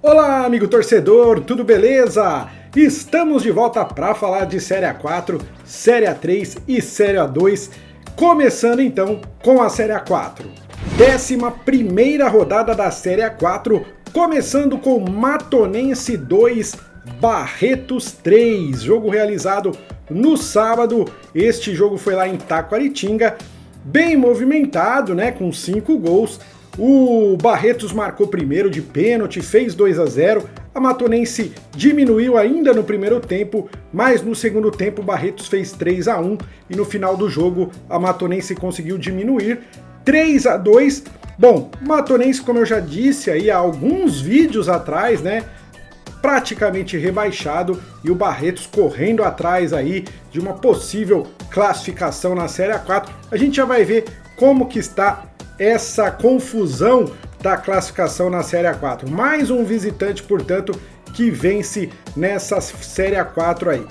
Olá, amigo torcedor, tudo beleza? Estamos de volta para falar de Série A4, Série A3 e Série A2, começando então com a Série A4. 11ª rodada da Série A4, começando com Matonense 2, Barretos 3, jogo realizado no sábado. Este jogo foi lá em Taquaritinga, bem movimentado, né, com 5 gols. O Barretos marcou primeiro de pênalti, fez 2-0, a Matonense diminuiu ainda no primeiro tempo, mas no segundo tempo o Barretos fez 3-1 e no final do jogo a Matonense conseguiu diminuir 3-2. Bom, Matonense, como eu já disse aí há alguns vídeos atrás, né, praticamente rebaixado, e o Barretos correndo atrás aí de uma possível classificação na Série A4. A gente já vai ver como que está essa confusão da classificação na Série A4. Mais um visitante, portanto, que vence nessa Série A4 aí.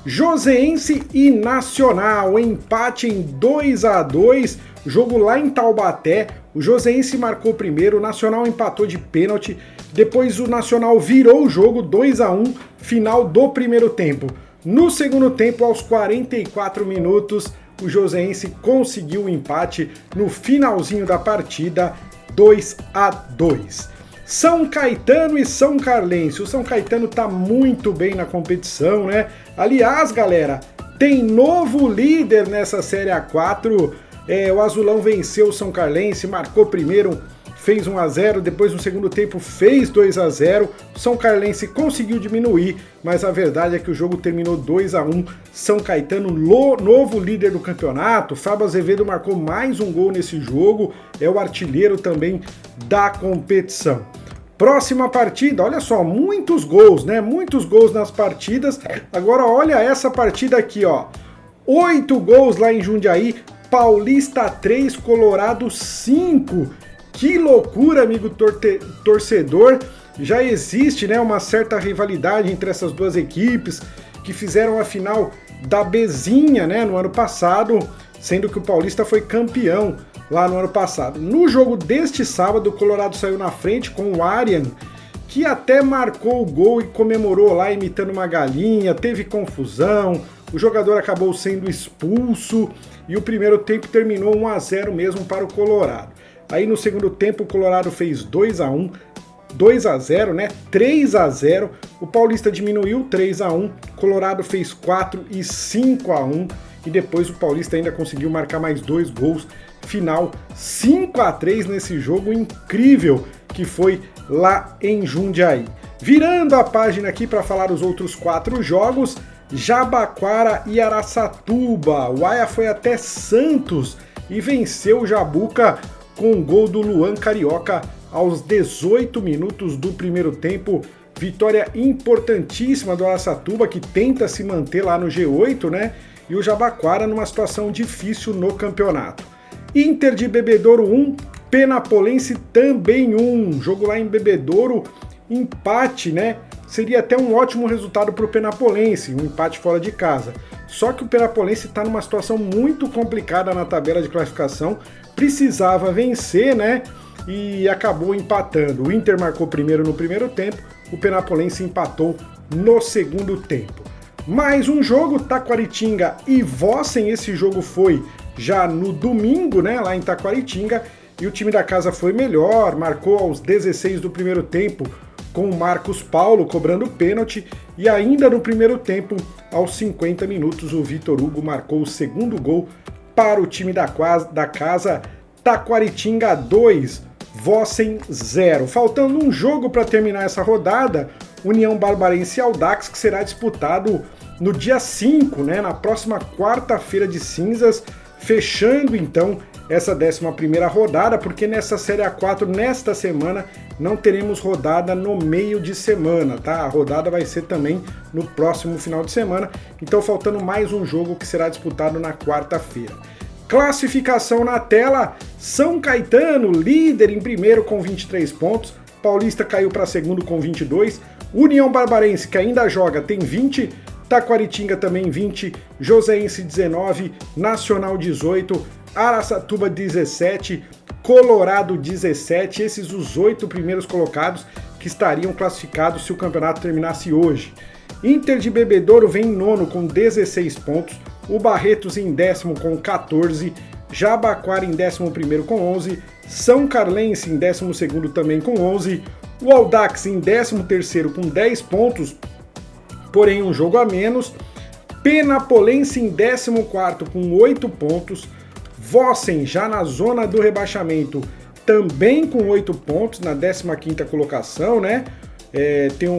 Joseense e Nacional, empate em 2-2, jogo lá em Taubaté. O Joseense marcou primeiro, o Nacional empatou de pênalti, depois o Nacional virou o jogo 2-1, final do primeiro tempo. No segundo tempo, aos 44 minutos, o Joseense conseguiu o empate no finalzinho da partida, 2-2. São Caetano e São Carlense. O São Caetano tá muito bem na competição, né? Aliás, galera, tem novo líder nessa Série A4. O Azulão venceu o São Carlense, marcou primeiro, fez 1-0, depois no segundo tempo fez 2-0, o São Carlense conseguiu diminuir, mas a verdade é que o jogo terminou 2-1, São Caetano, novo líder do campeonato. Fábio Azevedo marcou mais um gol nesse jogo, é o artilheiro também da competição. Próxima partida, olha só, muitos gols, né? Muitos gols nas partidas. Agora olha essa partida aqui, ó. 8 gols lá em Jundiaí, Paulista 3, Colorado 5. Que loucura, amigo torcedor. Já existe, né, uma certa rivalidade entre essas duas equipes que fizeram a final da Bezinha, né, no ano passado, sendo que o Paulista foi campeão lá no ano passado. No jogo deste sábado, o Colorado saiu na frente com o Arian, que até marcou o gol e comemorou lá imitando uma galinha, teve confusão, o jogador acabou sendo expulso e o primeiro tempo terminou 1-0 mesmo para o Colorado. Aí no segundo tempo o Colorado fez 2-1, 2-0, né? 3-0, o Paulista diminuiu 3-1, Colorado fez 4 e 5-1 e depois o Paulista ainda conseguiu marcar mais 2 gols, final 5-3 nesse jogo incrível que foi lá em Jundiaí. Virando a página aqui para falar os outros 4 jogos, Jabaquara e Araçatuba, o Aia foi até Santos e venceu o Jabuca com um gol do Luan Carioca aos 18 minutos do primeiro tempo. Vitória importantíssima do Araçatuba, que tenta se manter lá no G8, né? E o Jabaquara numa situação difícil no campeonato. Inter de Bebedouro 1, Penapolense também 1. Jogo lá em Bebedouro, empate, né? Seria até um ótimo resultado para o Penapolense, um empate fora de casa. Só que o Penapolense está numa situação muito complicada na tabela de classificação, precisava vencer, né? E acabou empatando. O Inter marcou primeiro no primeiro tempo, o Penapolense empatou no segundo tempo. Mais um jogo, Taquaritinga e Vossen. Esse jogo foi já no domingo, né? Lá em Taquaritinga, e o time da casa foi melhor, marcou aos 16 do primeiro tempo, com o Marcos Paulo cobrando pênalti, e ainda no primeiro tempo, aos 50 minutos, o Vitor Hugo marcou o segundo gol para o time da casa. Taquaritinga 2, Vossen 0. Faltando um jogo para terminar essa rodada, União Barbarense e Audax, que será disputado no dia 5, né, na próxima quarta-feira de cinzas, fechando então essa 11ª rodada, porque nessa Série A4, nesta semana, não teremos rodada no meio de semana, tá? A rodada vai ser também no próximo final de semana, então faltando mais um jogo que será disputado na quarta-feira. Classificação na tela, São Caetano, líder em primeiro com 23 pontos, Paulista caiu para segundo com 22, União Barbarense, que ainda joga, tem 20, Taquaritinga também 20, Joseense 19, Nacional 18, Araçatuba 17, Colorado 17, esses os 8 primeiros colocados, que que estariam classificados se o campeonato terminasse hoje. Inter de Bebedouro vem em nono com 16 pontos, o Barretos em décimo com 14, Jabaquara em 11º com 11, São Carlense em 12º também com 11, o Audax em 13º com 10 pontos, porém um jogo a menos, Penapolense em 14º com 8 pontos, Vossen já na zona do rebaixamento também com 8 pontos, na 15ª colocação, né?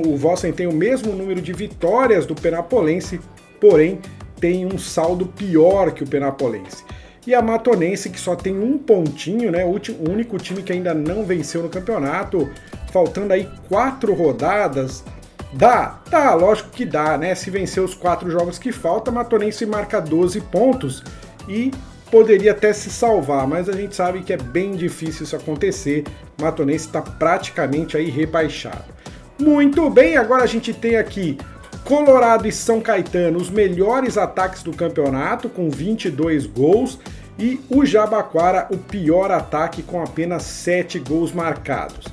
O Vossen tem o mesmo número de vitórias do Penapolense, porém tem um saldo pior que o Penapolense. E a Matonense, que só tem um pontinho, né? O único time que ainda não venceu no campeonato, faltando aí 4 rodadas. Dá, lógico que dá, né? Se vencer os 4 jogos que faltam, a Matonense marca 12 pontos e poderia até se salvar, mas a gente sabe que é bem difícil isso acontecer. Matonense está praticamente aí rebaixado. Muito bem, agora a gente tem aqui Colorado e São Caetano, os melhores ataques do campeonato, com 22 gols, e o Jabaquara, o pior ataque, com apenas 7 gols marcados.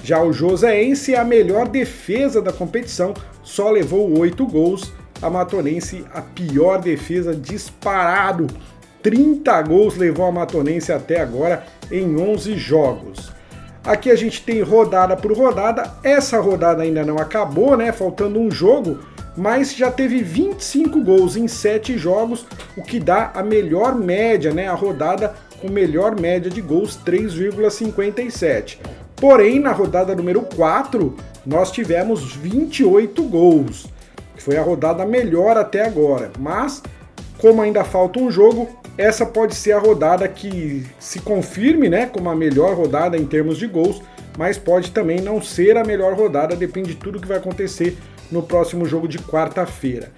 Já o Joseense é a melhor defesa da competição, só levou 8 gols. A Matonense, a pior defesa disparado. 30 gols levou a Matonense até agora em 11 jogos. Aqui a gente tem rodada por rodada. Essa rodada ainda não acabou, né? Faltando um jogo, mas já teve 25 gols em 7 jogos, o que dá a melhor média, né? A rodada com melhor média de gols, 3,57. Porém, na rodada número 4, nós tivemos 28 gols, que foi a rodada melhor até agora. Mas, como ainda falta um jogo, essa pode ser a rodada que se confirme, né, como a melhor rodada em termos de gols, mas pode também não ser a melhor rodada, depende de tudo que vai acontecer no próximo jogo de quarta-feira.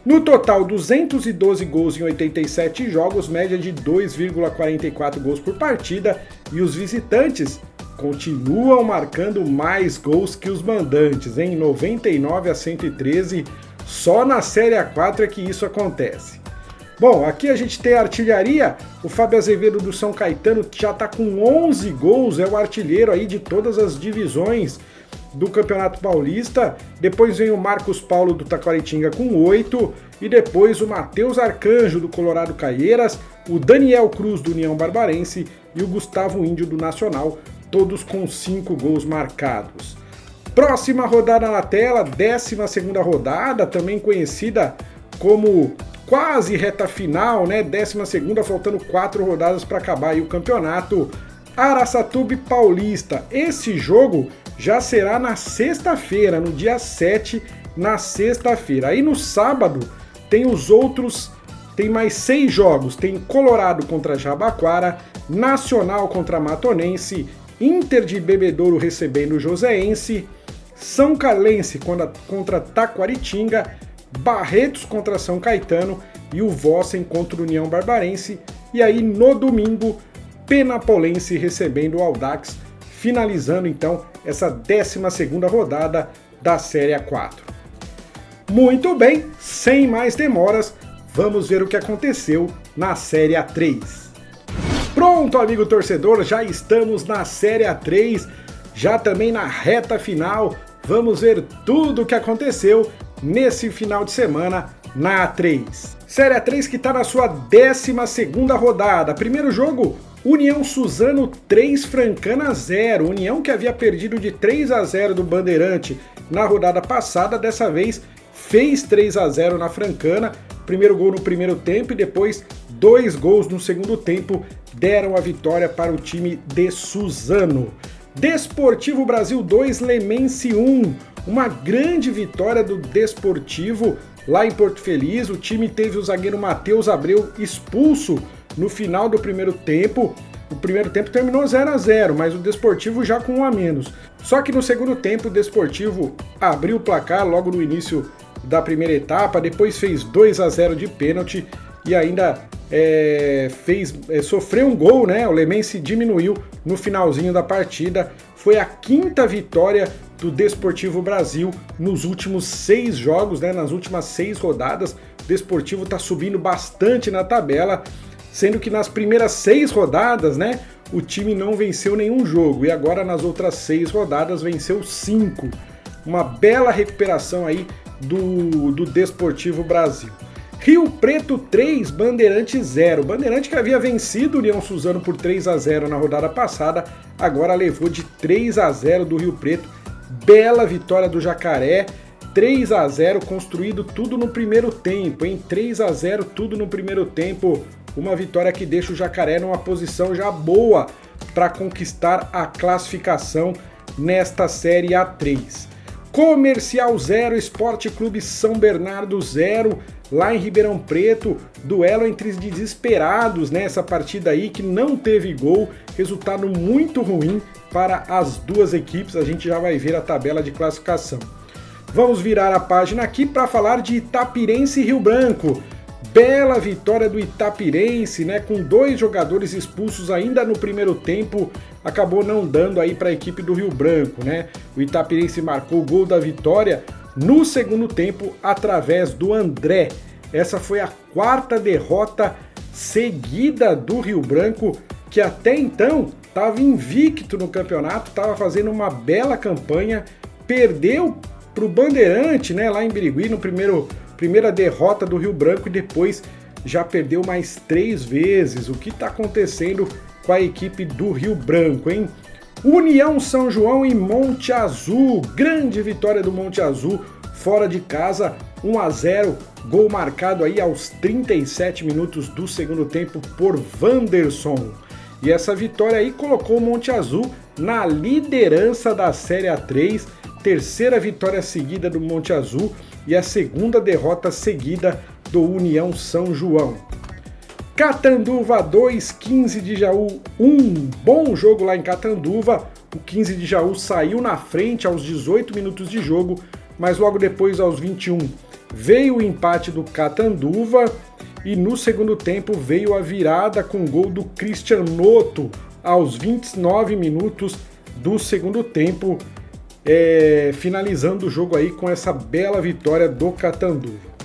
No total, 212 gols em 87 jogos, média de 2,44 gols por partida, e os visitantes continuam marcando mais gols que os mandantes, em 99 a 113, só na Série A4 é que isso acontece. Bom, aqui a gente tem a artilharia, o Fábio Azevedo do São Caetano já está com 11 gols, é o artilheiro aí de todas as divisões do Campeonato Paulista. Depois vem o Marcos Paulo do Taquaritinga com 8, e depois o Matheus Arcanjo do Colorado Caieiras, o Daniel Cruz do União Barbarense e o Gustavo Índio do Nacional, todos com 5 gols marcados. Próxima rodada na tela, 12ª rodada, também conhecida como quase reta final, né? 12ª, faltando 4 rodadas para acabar aí o campeonato. Araçatuba e Paulista. Esse jogo já será na sexta-feira, no dia 7, na sexta-feira. Aí no sábado tem os outros, tem mais 6 jogos. Tem Colorado contra Jabaquara, Nacional contra Matonense, Inter de Bebedouro recebendo o Joseense, São Carlense contra Taquaritinga, Barretos contra São Caetano e o Vossen contra o União Barbarense. E aí no domingo, Penapolense recebendo o Audax, finalizando então essa 12ª rodada da Série A4. Muito bem, sem mais demoras, vamos ver o que aconteceu na Série A3. Pronto, amigo torcedor, já estamos na Série A3, já também na reta final. Vamos ver tudo o que aconteceu nesse final de semana na A3. Série A3 que está na sua 12ª rodada. Primeiro jogo, União Suzano 3, Francana 0. União que havia perdido de 3-0 do Bandeirante na rodada passada, dessa vez fez 3-0 na Francana. Primeiro gol no primeiro tempo e depois 2 gols no segundo tempo deram a vitória para o time de Suzano. Desportivo Brasil 2, Lemense 1. Uma grande vitória do Desportivo lá em Porto Feliz. O time teve o zagueiro Matheus Abreu expulso no final do primeiro tempo. O primeiro tempo terminou 0-0, mas o Desportivo já com 1 a menos. Só que no segundo tempo o Desportivo abriu o placar logo no início da primeira etapa, depois fez 2-0 de pênalti e ainda sofreu um gol, né? O Lemense diminuiu no finalzinho da partida. Foi a 5ª vitória do Desportivo Brasil nos últimos 6 jogos, né? Nas últimas 6 rodadas. O Desportivo está subindo bastante na tabela, sendo que nas primeiras 6 rodadas, né, o time não venceu nenhum jogo e agora nas outras 6 rodadas venceu 5. Uma bela recuperação aí do Desportivo Brasil. Rio Preto 3, Bandeirante 0. Bandeirante que havia vencido o União Suzano por 3-0 na rodada passada, agora levou de 3-0 do Rio Preto. Bela vitória do Jacaré, 3-0, construído tudo no primeiro tempo, hein? 3-0, tudo no primeiro tempo. Uma vitória que deixa o Jacaré numa posição já boa para conquistar a classificação nesta Série A3. Comercial 0, Esporte Clube São Bernardo 0, lá em Ribeirão Preto, duelo entre desesperados nessa partida aí que não teve gol, resultado muito ruim para as duas equipes, a gente já vai ver a tabela de classificação. Vamos virar a página aqui para falar de Itapirense e Rio Branco. Bela vitória do Itapirense, né, com 2 jogadores expulsos ainda no primeiro tempo, acabou não dando aí para a equipe do Rio Branco, né? O Itapirense marcou o gol da vitória no segundo tempo através do André. Essa foi a 4ª derrota seguida do Rio Branco, que até então estava invicto no campeonato, estava fazendo uma bela campanha, perdeu para o Bandeirante, né, lá em Birigui, no primeira derrota do Rio Branco, e depois já perdeu mais 3 vezes. O que está acontecendo com a equipe do Rio Branco, hein? União São João e Monte Azul, grande vitória do Monte Azul, fora de casa, 1-0, gol marcado aí aos 37 minutos do segundo tempo por Wanderson. E essa vitória aí colocou o Monte Azul na liderança da Série A3, terceira vitória seguida do Monte Azul e a segunda derrota seguida do União São João. Catanduva 2, 15 de Jaú 1. Bom jogo lá em Catanduva. O 15 de Jaú saiu na frente aos 18 minutos de jogo, mas logo depois, aos 21, veio o empate do Catanduva e no segundo tempo veio a virada com o gol do Christian Noto aos 29 minutos do segundo tempo, finalizando o jogo aí com essa bela vitória do Catanduva.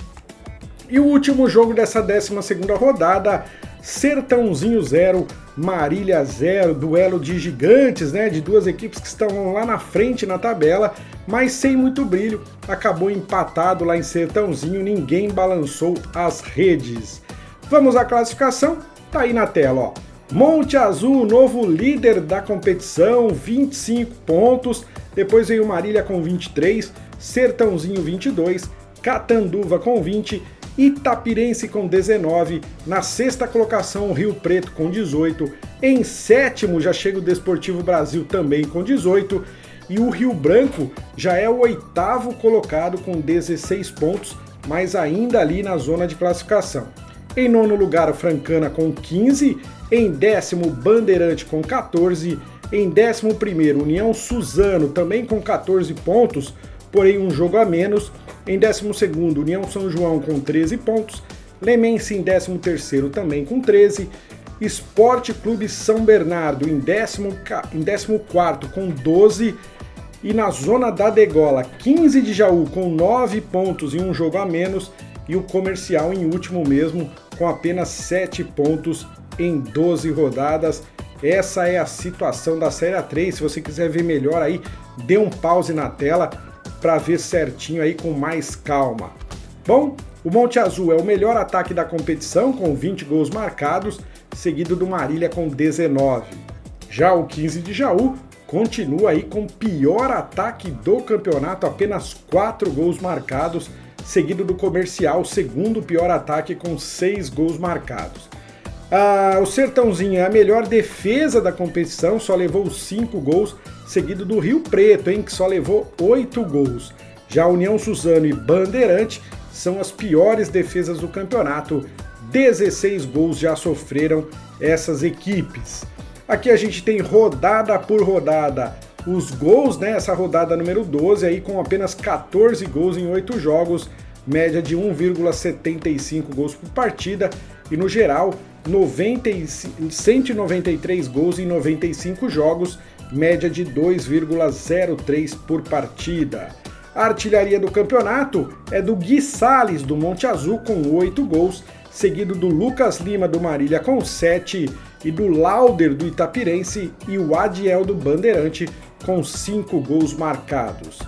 E o último jogo dessa 12ª rodada, Sertãozinho 0, Marília 0, duelo de gigantes, né, de duas equipes que estavam lá na frente na tabela, mas sem muito brilho, acabou empatado lá em Sertãozinho, ninguém balançou as redes. Vamos à classificação, tá aí na tela, ó. Monte Azul, novo líder da competição, 25 pontos, depois veio Marília com 23, Sertãozinho 22, Catanduva com 20, Itapirense com 19, na sexta colocação o Rio Preto com 18, em sétimo já chega o Desportivo Brasil também com 18, e o Rio Branco já é o 8º colocado com 16 pontos, mas ainda ali na zona de classificação. Em nono lugar o Francana com 15, em décimo Bandeirante com 14, em 11º União Suzano também com 14 pontos, porém um jogo a menos. Em 12º, União São João com 13 pontos, Lemense em 13º também com 13, Esporte Clube São Bernardo em 14º com 12, e na zona da degola, 15 de Jaú com 9 pontos e um jogo a menos, e o Comercial em último mesmo com apenas 7 pontos em 12 rodadas. Essa é a situação da Série A3. Se você quiser ver melhor aí, dê um pause na tela para ver certinho aí com mais calma. Bom, o Monte Azul é o melhor ataque da competição com 20 gols marcados, seguido do Marília com 19. Já o 15 de Jaú continua aí com o pior ataque do campeonato, apenas 4 gols marcados, seguido do Comercial, segundo pior ataque com 6 gols marcados. O Sertãozinho é a melhor defesa da competição, só levou 5 gols, seguido do Rio Preto, hein, que só levou 8 gols. Já União Suzano e Bandeirante são as piores defesas do campeonato, 16 gols já sofreram essas equipes. Aqui a gente tem rodada por rodada os gols, né, essa rodada número 12, aí com apenas 14 gols em 8 jogos, média de 1,75 gols por partida, e no geral 193 gols em 95 jogos, média de 2,03 por partida. A artilharia do campeonato é do Gui Salles, do Monte Azul, com 8 gols, seguido do Lucas Lima, do Marília, com 7, e do Lauder do Itapirense e o Adiel do Bandeirante com 5 gols marcados.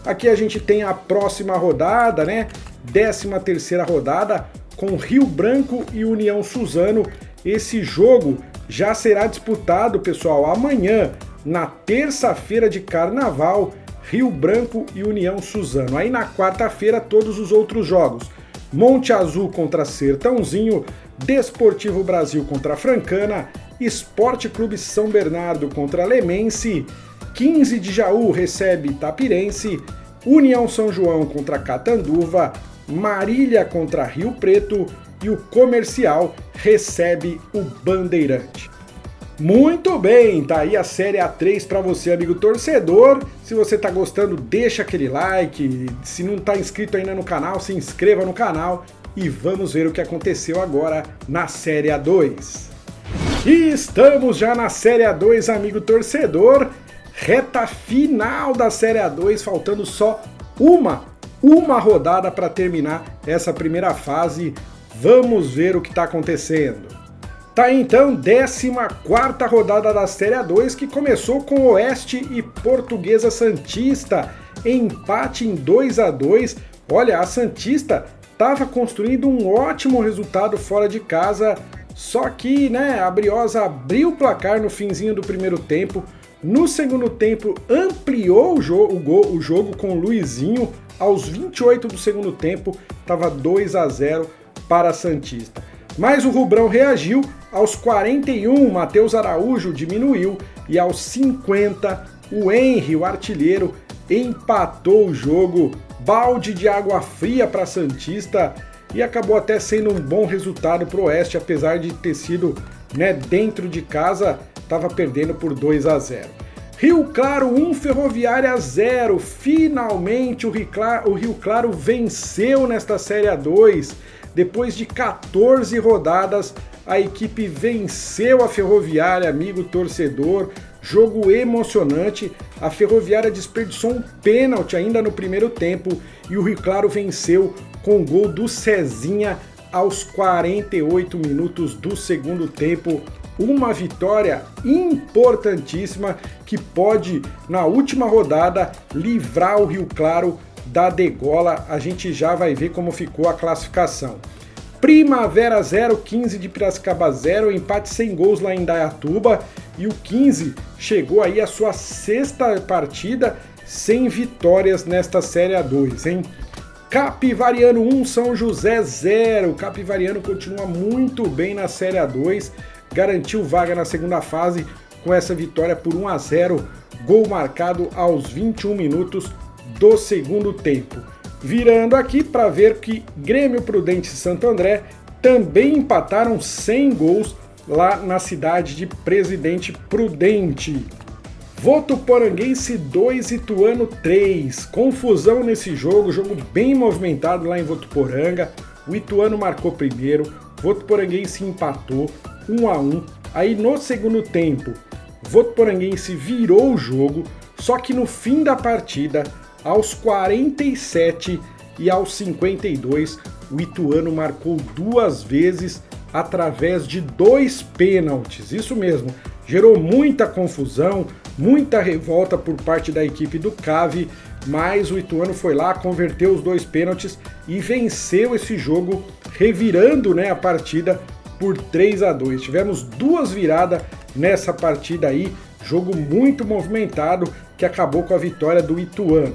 Aqui a gente tem a próxima rodada, né? 13ª rodada com Rio Branco e União Suzano. Esse jogo já será disputado, pessoal, amanhã, na terça-feira de Carnaval, Rio Branco e União Suzano. Aí na quarta-feira todos os outros jogos. Monte Azul contra Sertãozinho, Desportivo Brasil contra Francana, Esporte Clube São Bernardo contra Lemense, 15 de Jaú recebe Itapirense, União São João contra Catanduva, Marília contra Rio Preto e o Comercial recebe o Bandeirante. Muito bem, tá aí a Série A3 para você, amigo torcedor. Se você tá gostando, deixa aquele like. Se não tá inscrito ainda no canal, se inscreva no canal e vamos ver o que aconteceu agora na Série A2. E estamos já na Série A2, amigo torcedor. Reta final da Série A2, faltando só uma rodada para terminar essa primeira fase. Vamos ver o que está acontecendo. Tá aí então, 14ª rodada da Série A2, que começou com Oeste e Portuguesa Santista, empate em 2-2. Olha, a Santista estava construindo um ótimo resultado fora de casa, só que, né, a Briosa abriu o placar no finzinho do primeiro tempo. No segundo tempo, ampliou o jogo com o Luizinho. Aos 28 do segundo tempo, estava 2-0 para a Santista. Mas o Rubrão reagiu, aos 41 Matheus Araújo diminuiu e aos 50 o Henry, o artilheiro, empatou o jogo. Balde de água fria para a Santista e acabou até sendo um bom resultado para o Oeste, apesar de ter sido, né, dentro de casa, estava perdendo por 2-0. Rio Claro 1, Ferroviária 0. Finalmente o Rio Claro venceu nesta Série A2. Depois de 14 rodadas, a equipe venceu a Ferroviária, amigo torcedor. Jogo emocionante. A Ferroviária desperdiçou um pênalti ainda no primeiro tempo e o Rio Claro venceu com o gol do Cezinha aos 48 minutos do segundo tempo. Uma vitória importantíssima que pode, na última rodada, livrar o Rio Claro da degola. A gente já vai ver como ficou a classificação. Primavera 0, 15 de Piracicaba 0, empate sem gols lá em Indaiatuba, e o 15 chegou aí a sua 6ª partida sem vitórias nesta Série A2, hein? Capivariano 1, São José 0. Capivariano continua muito bem na Série A2, garantiu vaga na segunda fase com essa vitória por 1-0, gol marcado aos 21 minutos do segundo tempo. Virando aqui para ver que Grêmio Prudente e Santo André também empataram sem gols lá na cidade de Presidente Prudente. Votuporanguense 2, Ituano 3. Confusão nesse jogo bem movimentado lá em Votuporanga. O Ituano marcou primeiro, Votuporanguense empatou 1-1. Aí no segundo tempo, Votuporanguense virou o jogo, só que no fim da partida, aos 47 e aos 52, o Ituano marcou 2 vezes através de 2 pênaltis. Isso mesmo, gerou muita confusão, muita revolta por parte da equipe do CAV, mas o Ituano foi lá, converteu os 2 pênaltis e venceu esse jogo, revirando, né, a partida por 3-2. Tivemos 2 viradas nessa partida aí, jogo muito movimentado que acabou com a vitória do Ituano.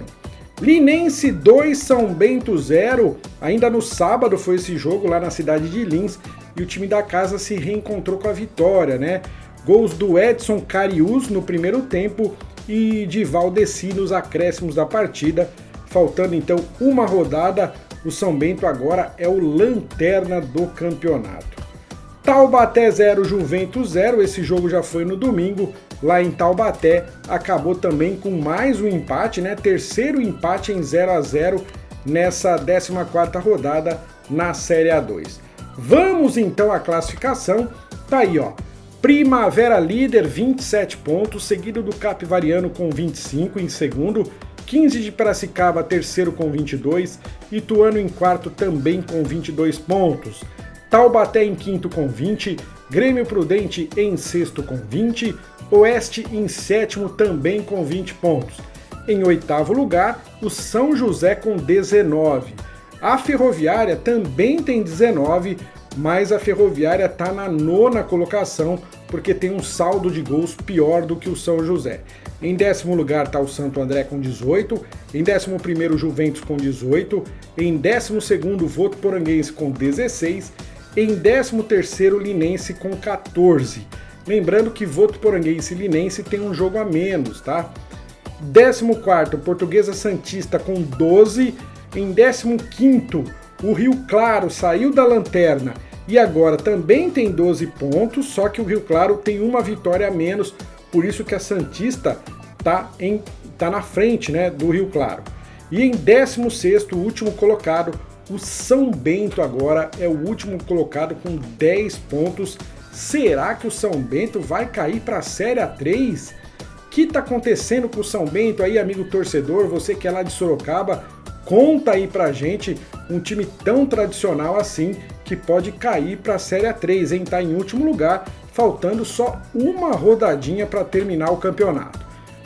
Linense 2, São Bento 0, ainda no sábado foi esse jogo lá na cidade de Lins e o time da casa se reencontrou com a vitória, né? Gols do Edson Cariús no primeiro tempo e de Valdeci nos acréscimos da partida. Faltando então uma rodada, o São Bento agora é o lanterna do campeonato. Taubaté 0, Juventus 0, esse jogo já foi no domingo, lá em Taubaté, acabou também com mais um empate, né? Terceiro empate em 0-0 nessa 14ª rodada na Série A2. Vamos então à classificação, tá aí ó, Primavera líder, 27 pontos, seguido do Capivariano com 25 em segundo, 15 de Piracicaba terceiro com 22, Ituano em quarto também com 22 pontos. Taubaté em quinto com 20, Grêmio Prudente em sexto com 20, Oeste em sétimo também com 20 pontos. Em oitavo lugar, o São José com 19. A Ferroviária também tem 19, mas a Ferroviária está na nona colocação porque tem um saldo de gols pior do que o São José. Em décimo lugar está o Santo André com 18, em 11º o Juventus com 18, em 12º o Votuporanguense com 16, em 13º o Linense com 14. Lembrando que Votuporanguense e Linense tem um jogo a menos, tá? 14º, Portuguesa Santista com 12, em 15º, o Rio Claro saiu da lanterna e agora também tem 12 pontos, só que o Rio Claro tem uma vitória a menos, por isso que a Santista tá na frente, né, do Rio Claro. E em 16º, o último colocado, o São Bento agora é o último colocado com 10 pontos. Será que o São Bento vai cair para a Série A3? O que está acontecendo com o São Bento aí, amigo torcedor? Você que é lá de Sorocaba, conta aí pra gente um time tão tradicional assim que pode cair para a Série A3, hein? Tá em último lugar, faltando só uma rodadinha para terminar o campeonato.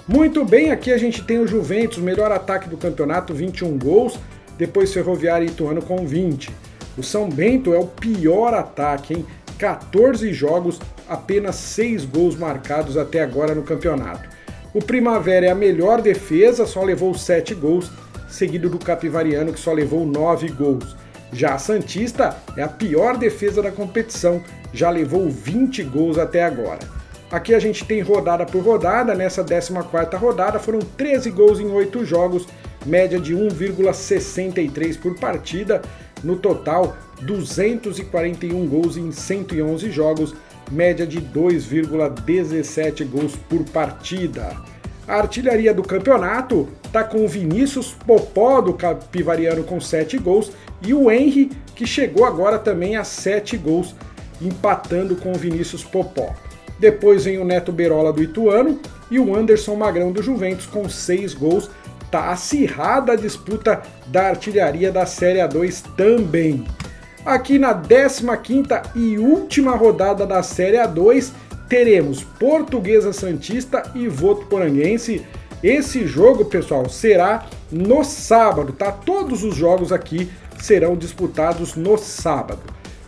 Muito bem, aqui a gente tem o Juventus, melhor ataque do campeonato, 21 gols, depois Ferroviária e Ituano com 20. O São Bento é o pior ataque, hein? 14 jogos, apenas 6 gols marcados até agora no campeonato. O Primavera é a melhor defesa, só levou 7 gols, seguido do Capivariano, que só levou 9 gols. Já a Santista é a pior defesa da competição, já levou 20 gols até agora. Aqui a gente tem rodada por rodada, nessa 14ª rodada foram 13 gols em 8 jogos, média de 1,63 por partida, no total 241 gols em 111 jogos, média de 2,17 gols por partida. A artilharia do campeonato está com o Vinícius Popó do Capivariano com 7 gols e o Henry, que chegou agora também a 7 gols, empatando com o Vinícius Popó. Depois vem o Neto Berola do Ituano e o Anderson Magrão do Juventus com 6 gols. Tá acirrada a disputa da artilharia da Série A2 também. Aqui na 15ª e última rodada da Série A2, teremos Portuguesa Santista e Votuporanguense. Esse jogo, pessoal, será no sábado, tá? Todos os jogos aqui serão disputados no sábado.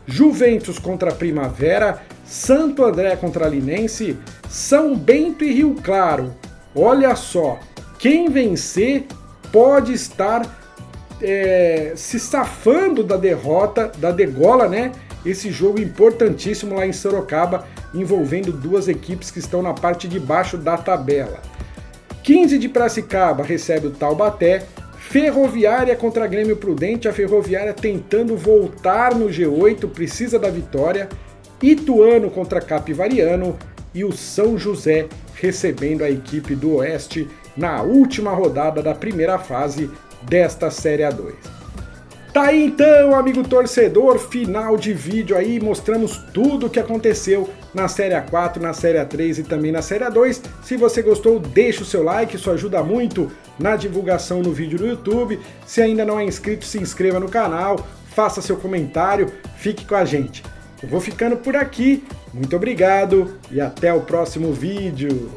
Juventus contra Primavera, Santo André contra Linense, São Bento e Rio Claro. Olha só, quem vencer pode estar se safando da derrota, da degola, né? Esse jogo importantíssimo lá em Sorocaba, envolvendo duas equipes que estão na parte de baixo da tabela. 15 de Piracicaba recebe o Taubaté, Ferroviária contra Grêmio Prudente, a Ferroviária tentando voltar no G8, precisa da vitória, Ituano contra Capivariano e o São José recebendo a equipe do Oeste na última rodada da primeira fase desta Série A2. Tá aí então, amigo torcedor, final de vídeo aí, mostramos tudo o que aconteceu na Série A4, na Série A3 e também na Série A2. Se você gostou, deixa o seu like, isso ajuda muito na divulgação no vídeo no YouTube. Se ainda não é inscrito, se inscreva no canal, faça seu comentário, fique com a gente. Eu vou ficando por aqui, muito obrigado e até o próximo vídeo.